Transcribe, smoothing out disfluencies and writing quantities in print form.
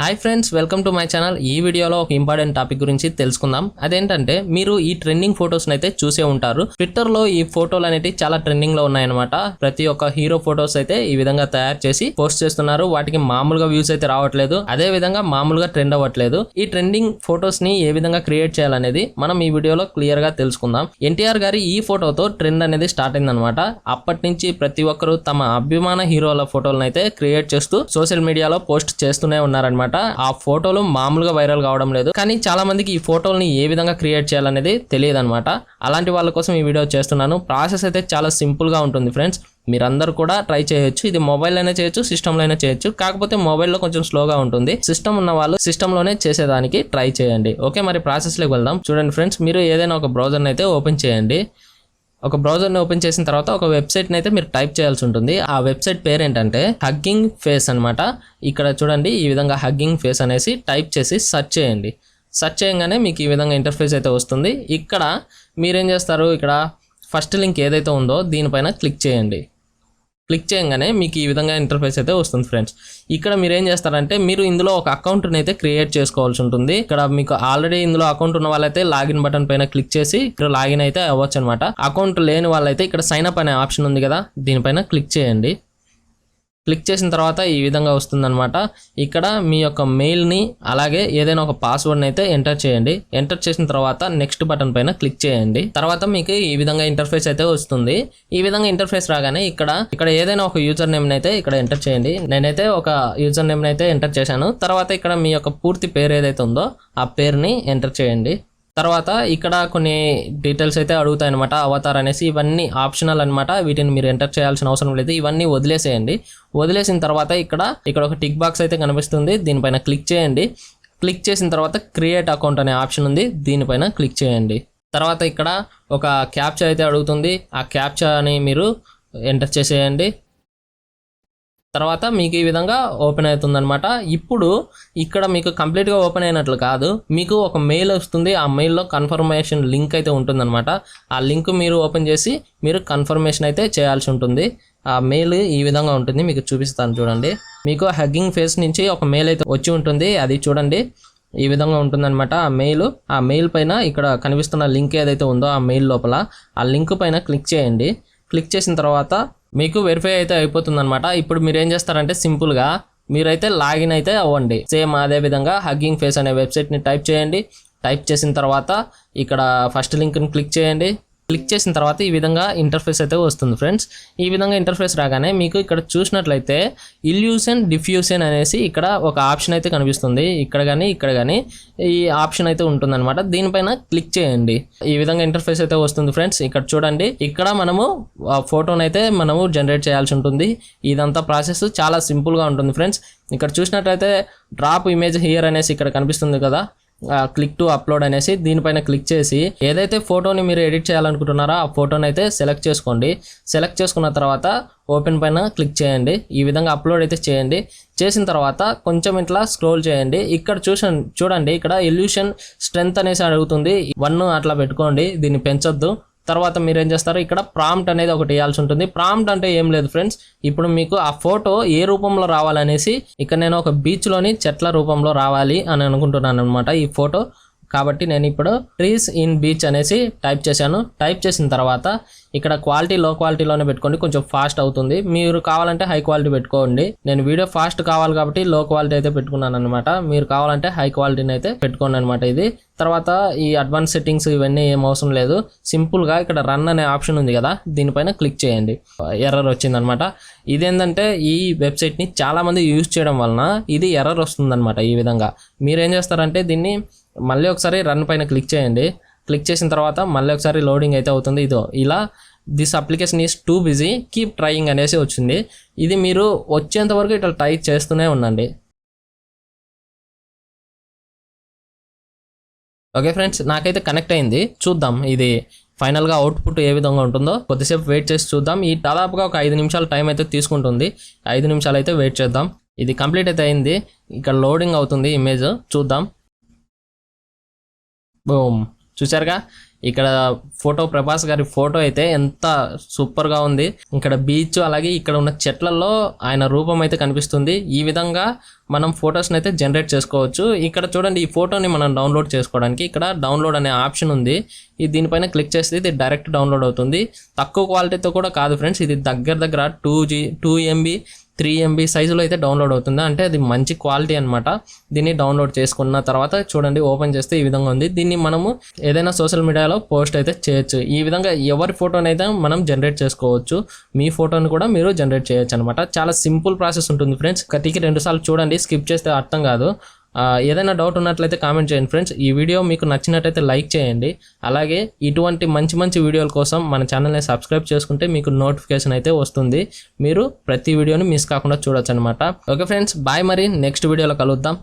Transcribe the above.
Hi friends, welcome to my channel. ఈ వీడియోలో ఒక ఇంపార్టెంట్ టాపిక్ గురించి తెలుసుకుందాం. అదేంటంటే మీరు ఈ ట్రెండింగ్ ఫొటోస్ అయితే చూసే ఉంటారు. ట్విట్టర్ లో ఈ ఫోటోలు అనేవి చాలా ట్రెండింగ్ లో ఉన్నాయన్నమాట. ప్రతి ఒక్క హీరో ఫొటోస్ అయితే ఈ విధంగా తయారు చేసి పోస్ట్ చేస్తున్నారు. వాటికి మామూలుగా వ్యూస్ అయితే రావట్లేదు, అదే విధంగా మామూలుగా ట్రెండ్ అవ్వట్లేదు. ఈ ట్రెండింగ్ ఫొటోస్ ని ఏ విధంగా క్రియేట్ చేయాలనేది మనం ఈ వీడియోలో క్లియర్ గా తెలుసుకుందాం. ఎన్టీఆర్ గారి ఈ ఫోటోతో ట్రెండ్ అనేది స్టార్ట్ అయిందనమాట. అప్పటి నుంచి ప్రతి ఒక్కరు తమ అభిమాన హీరోల ఫోటోలను అయితే క్రియేట్ చేస్తూ సోషల్ మీడియాలో పోస్ట్ చేస్తూనే ఉన్నారనమాట. ఆ ఫోటోలు మామూలుగా వైరల్ కావడం లేదు, కానీ చాలా మందికి ఈ ఫోటోల్ని ఏ విధంగా క్రియేట్ చేయాలనేది తెలియదు అనమాట. అలాంటి వాళ్ళ కోసం ఈ వీడియో చేస్తున్నాను. ప్రాసెస్ అయితే చాలా సింపుల్ గా ఉంటుంది ఫ్రెండ్స్. మీరందరూ కూడా ట్రై చేయొచ్చు. ఇది మొబైల్ అయినా చేయొచ్చు, సిస్టమ్ లో అయినా చేయొచ్చు. కాకపోతే మొబైల్లో కొంచెం స్లోగా ఉంటుంది. సిస్టమ్ ఉన్న వాళ్ళు సిస్టమ్ లోనే చేసేదానికి ట్రై చేయండి. ఓకే, మరి ప్రాసెస్ లోకి వెళ్దాం. చూడండి ఫ్రెండ్స్, మీరు ఏదైనా ఒక బ్రౌజర్ని అయితే ఓపెన్ చేయండి. ఒక బ్రౌజర్ని ఓపెన్ చేసిన తర్వాత ఒక వెబ్సైట్ని అయితే మీరు టైప్ చేయాల్సి ఉంటుంది. ఆ వెబ్సైట్ పేరు ఏంటంటే హగ్గింగ్ ఫేస్ అనమాట. ఇక్కడ చూడండి, ఈ విధంగా హగ్గింగ్ ఫేస్ అనేసి టైప్ చేసి సెర్చ్ చేయండి. సెర్చ్ చేయగానే మీకు ఈ విధంగా ఇంటర్ఫేస్ అయితే వస్తుంది. ఇక్కడ మీరేం చేస్తారు, ఇక్కడ ఫస్ట్ లింక్ ఏదైతే ఉందో దీనిపైన క్లిక్ చేయండి. క్లిక్ చేయగానే మీకు ఈ విధంగా ఇంటర్ఫేస్ అయితే వస్తుంది ఫ్రెండ్స్. ఇక్కడ మీరు ఏం చేస్తారంటే మీరు ఇందులో ఒక అకౌంట్ని అయితే క్రియేట్ చేసుకోవాల్సి ఉంటుంది. ఇక్కడ మీకు ఆల్రెడీ ఇందులో అకౌంట్ ఉన్న వాళ్ళైతే లాగిన్ బటన్ పైన క్లిక్ చేసి ఇక్కడ లాగిన్ అయితే అవ్వచ్చు అనమాట. అకౌంట్ లేని వాళ్ళైతే ఇక్కడ సైన్ అప్ అనే ఆప్షన్ ఉంది కదా, దీనిపైన క్లిక్ చేయండి. క్లిక్ చేసిన తర్వాత ఈ విధంగా వస్తుందన్నమాట. ఇక్కడ మీ యొక్క మెయిల్ని అలాగే ఏదైనా ఒక పాస్వర్డ్ని అయితే ఎంటర్ చేయండి. ఎంటర్ చేసిన తర్వాత నెక్స్ట్ బటన్ పైన క్లిక్ చేయండి. తర్వాత మీకు ఈ విధంగా ఇంటర్ఫేస్ అయితే వస్తుంది. ఈ విధంగా ఇంటర్ఫేస్ రాగానే ఇక్కడ ఏదైనా ఒక యూజర్ నేమ్ అయితే ఇక్కడ ఎంటర్ చేయండి. నేనైతే ఒక యూజర్ నేమ్ అయితే ఎంటర్ చేశాను. తర్వాత ఇక్కడ మీ యొక్క పూర్తి పేరు ఏదైతే ఉందో ఆ పేరుని ఎంటర్ చేయండి. తర్వాత ఇక్కడ కొన్ని డీటెయిల్స్ అయితే అడుగుతాయి అనమాట. అవతార్ అనేసి ఇవన్నీ ఆప్షనల్ అనమాట. వీటిని మీరు ఎంటర్ చేయాల్సిన అవసరం లేదు. ఇవన్నీ వదిలేసేయండి. వదిలేసిన తర్వాత ఇక్కడ ఒక టిక్ బాక్స్ అయితే కనిపిస్తుంది. దీనిపైన క్లిక్ చేయండి. క్లిక్ చేసిన తర్వాత క్రియేట్ అకౌంట్ అనే ఆప్షన్ ఉంది, దీనిపైన క్లిక్ చేయండి. తర్వాత ఇక్కడ ఒక క్యాప్చా అయితే అడుగుతుంది. ఆ క్యాప్చాని మీరు ఎంటర్ చేసేయండి. తర్వాత మీకు ఈ విధంగా ఓపెన్ అవుతుంది అనమాట. ఇప్పుడు ఇక్కడ మీకు కంప్లీట్గా ఓపెన్ అయినట్లు కాదు, మీకు ఒక మెయిల్ వస్తుంది. ఆ మెయిల్లో కన్ఫర్మేషన్ లింక్ అయితే ఉంటుందన్నమాట. ఆ లింక్ మీరు ఓపెన్ చేసి మీరు కన్ఫర్మేషన్ అయితే చేయాల్సి ఉంటుంది. ఆ మెయిల్ ఈ విధంగా ఉంటుంది, మీకు చూపిస్తాను చూడండి. మీకు హగ్గింగ్ ఫేస్ నుంచి ఒక మెయిల్ అయితే వచ్చి ఉంటుంది, అది చూడండి ఈ విధంగా ఉంటుందన్నమాట. ఆ మెయిల్ పైన ఇక్కడ కనిపిస్తున్న లింక్ ఏదైతే ఉందో ఆ మెయిల్ లోపల ఆ లింక్ పైన క్లిక్ చేయండి. క్లిక్ చేసిన తర్వాత మీకు వెరిఫై అయితే అయిపోతుంది అనమాట. ఇప్పుడు మీరు ఏం చేస్తారంటే సింపుల్గా మీరైతే లాగిన్ అయితే అవ్వండి. సేమ్ అదే విధంగా హగ్గింగ్ ఫేస్ అనే వెబ్సైట్ని టైప్ చేయండి. టైప్ చేసిన తర్వాత ఇక్కడ ఫస్ట్ లింక్ని క్లిక్ చేయండి. క్లిక్ చేసిన తర్వాత ఈ విధంగా ఇంటర్ఫేస్ అయితే వస్తుంది ఫ్రెండ్స్. ఈ విధంగా ఇంటర్ఫేస్ రాగానే మీకు ఇక్కడ చూసినట్లయితే ఇల్యూషన్ డిఫ్యూషన్ అనేసి ఇక్కడ ఒక ఆప్షన్ అయితే కనిపిస్తుంది. ఇక్కడ కానీ ఈ ఆప్షన్ అయితే ఉంటుందన్నమాట. దీనిపైన క్లిక్ చేయండి. ఈ విధంగా ఇంటర్ఫేస్ అయితే వస్తుంది ఫ్రెండ్స్. ఇక్కడ చూడండి, ఇక్కడ మనము ఫోటోని అయితే మనము జనరేట్ చేయాల్సి ఉంటుంది. ఇదంతా ప్రాసెస్ చాలా సింపుల్గా ఉంటుంది ఫ్రెండ్స్. ఇక్కడ చూసినట్లయితే డ్రాప్ ఇమేజ్ హియర్ అనేసి ఇక్కడ కనిపిస్తుంది కదా, క్లిక్ టు అప్లోడ్ అనేసి దీనిపైన క్లిక్ చేసి ఏదైతే ఫోటోని మీరు ఎడిట్ చేయాలనుకుంటున్నారో ఆ ఫోటోని అయితే సెలెక్ట్ చేసుకోండి. సెలెక్ట్ చేసుకున్న తర్వాత ఓపెన్ పైన క్లిక్ చేయండి. ఈ విధంగా అప్లోడ్ అయితే చేయండి. చేసిన తర్వాత కొంచెం ఇట్లా స్క్రోల్ చేయండి. ఇక్కడ చూడండి, ఇక్కడ ఇల్యూషన్ స్ట్రెంత్ అనేసి అడుగుతుంది. 1 అట్లా పెట్టుకోండి, దీన్ని పెంచొద్దు. తర్వాత మీరు ఏం చేస్తారు, ఇక్కడ ప్రాంప్ట్ అనేది ఒకటి వేయాల్సి ఉంటుంది. ప్రాంప్ట్ అంటే ఏం లేదు ఫ్రెండ్స్, ఇప్పుడు మీకు ఆ ఫోటో ఏ రూపంలో రావాలనేసి ఇక్కడ నేను ఒక బీచ్లోని చెట్ల రూపంలో రావాలి అని అనుకుంటున్నాను అనమాట ఈ ఫోటో. కాబట్టి నేను ఇప్పుడు ట్రీస్ ఇన్ బీచ్ అనేసి టైప్ చేశాను. టైప్ చేసిన తర్వాత ఇక్కడ క్వాలిటీ లో క్వాలిటీలోనే పెట్టుకోండి, కొంచెం ఫాస్ట్ అవుతుంది. మీరు కావాలంటే హై క్వాలిటీ పెట్టుకోండి. నేను వీడియో ఫాస్ట్ కావాలి కాబట్టి లో క్వాలిటీ అయితే పెట్టుకున్నాను అనమాట. మీరు కావాలంటే హై క్వాలిటీని అయితే పెట్టుకోండి అనమాట. ఇది తర్వాత ఈ అడ్వాన్స్ సెట్టింగ్స్ ఇవన్నీ ఏం అవసరం లేదు. సింపుల్గా ఇక్కడ రన్ అనే ఆప్షన్ ఉంది కదా, దీనిపైన క్లిక్ చేయండి. ఎర్రర్ వచ్చిందనమాట. ఇదేంటంటే ఈ వెబ్సైట్ని చాలామంది యూజ్ చేయడం వలన ఇది ఎర్రర్ వస్తుందన్నమాట. ఈ విధంగా మీరేం చేస్తారంటే దీన్ని మళ్ళీ ఒకసారి రన్ పైన క్లిక్ చేయండి. క్లిక్ చేసిన తర్వాత మళ్ళీ ఒకసారి లోడింగ్ అయితే అవుతుంది. ఇదో ఇలా this application is too busy keep trying అనేసి వచ్చింది. ఇది మీరు వచ్చేంత వరకు ఇట్లా ట్రై చేస్తూనే ఉండండి. ఓకే ఫ్రెండ్స్, నాకైతే కనెక్ట్ అయింది. చూద్దాం ఇది ఫైనల్గా అవుట్పుట్ ఏ విధంగా ఉంటుందో. కొద్దిసేపు వెయిట్ చేసి చూద్దాం. ఈ దాదాపుగా ఒక 5 నిమిషాల టైం అయితే తీసుకుంటుంది. 5 నిమిషాలు అయితే వెయిట్ చేద్దాం. ఇది కంప్లీట్ అయితే అయింది. ఇక్కడ లోడింగ్ అవుతుంది ఇమేజ్, చూద్దాం. బూమ్, చూసారుగా ఇక్కడ ఫోటో, ప్రభాస్ గారి ఫోటో అయితే ఎంత సూపర్గా ఉంది. ఇక్కడ బీచ్ అలాగే ఇక్కడ ఉన్న చెట్లలో ఆయన రూపం అయితే కనిపిస్తుంది. ఈ విధంగా మనం ఫొటోస్ని అయితే జనరేట్ చేసుకోవచ్చు. ఇక్కడ చూడండి, ఈ ఫోటోని మనం డౌన్లోడ్ చేసుకోవడానికి ఇక్కడ డౌన్లోడ్ అనే ఆప్షన్ ఉంది. దీనిపైన క్లిక్ చేస్తే ఇది డైరెక్ట్ డౌన్లోడ్ అవుతుంది. తక్కువ క్వాలిటీతో కూడా కాదు ఫ్రెండ్స్, ఇది దగ్గర 2 MB 3 MB సైజులో అయితే డౌన్లోడ్ అవుతుంది. అంటే అది మంచి క్వాలిటీ అనమాట. దీన్ని డౌన్లోడ్ చేసుకున్న తర్వాత చూడండి, ఓపెన్ చేస్తే ఈ విధంగా ఉంది. దీన్ని మనము ఏదైనా సోషల్ మీడియాలో పోస్ట్ అయితే చేయొచ్చు. ఈ విధంగా ఎవరి ఫోటోని అయితే మనం జనరేట్ చేసుకోవచ్చు. మీ ఫోటోని కూడా మీరు జనరేట్ చేయొచ్చు అనమాట. చాలా సింపుల్ ప్రాసెస్ ఉంటుంది ఫ్రెండ్స్. ఒకటికి 2 సార్లు చూడండి, స్కిప్ చేస్తే అర్థం కాదు. ఏదైనా డౌట్ ఉన్నట్లయితే కామెంట్ చేయండి ఫ్రెండ్స్. ఈ వీడియో మీకు నచ్చినట్టయితే లైక్ చేయండి. అలాగే ఇటువంటి మంచి వీడియోల కోసం మన ఛానల్ని సబ్స్క్రైబ్ చేసుకుంటే మీకు నోటిఫికేషన్ అయితే వస్తుంది. మీరు ప్రతి వీడియోని మిస్ కాకుండా చూడొచ్చు అనమాట. Okay friends, bye. మరి నెక్స్ట్ వీడియోలో కలుద్దాం.